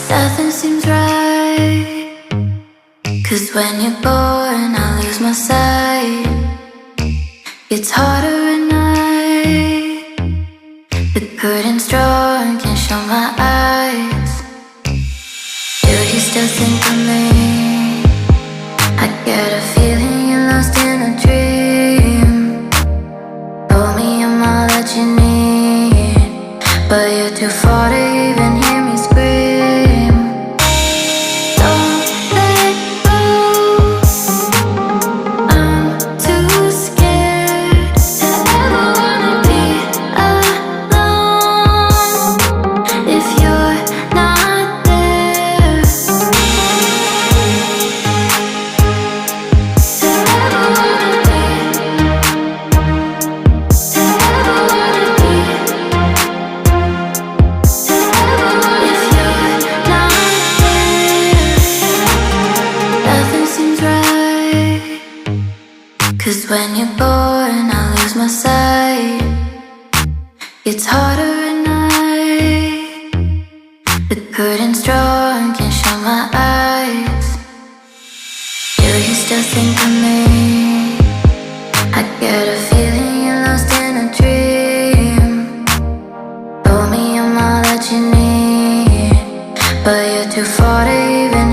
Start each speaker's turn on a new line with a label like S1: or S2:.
S1: Nothing seems right, 'cause when you're born I lose my sight. It's harder at night. The curtain's drawn, can't show my eyes. Do you still think of me? I get a feeling you're lost in a dream. Told me I'm all that you need, but you're too far to even hear me scream. Don't let go, I'm too scared to ever wanna be alone if you're not there. To ever wanna be, to ever wanna be, to ever wanna if you're not there. Nothing seems right, 'cause when you're born I lose my sight. It's harder at night. The curtain's drawn, can't show my eyes. Do you still think of me? I get a feeling you're lost in a dream. Told me I'm all that you need, but you're too far to even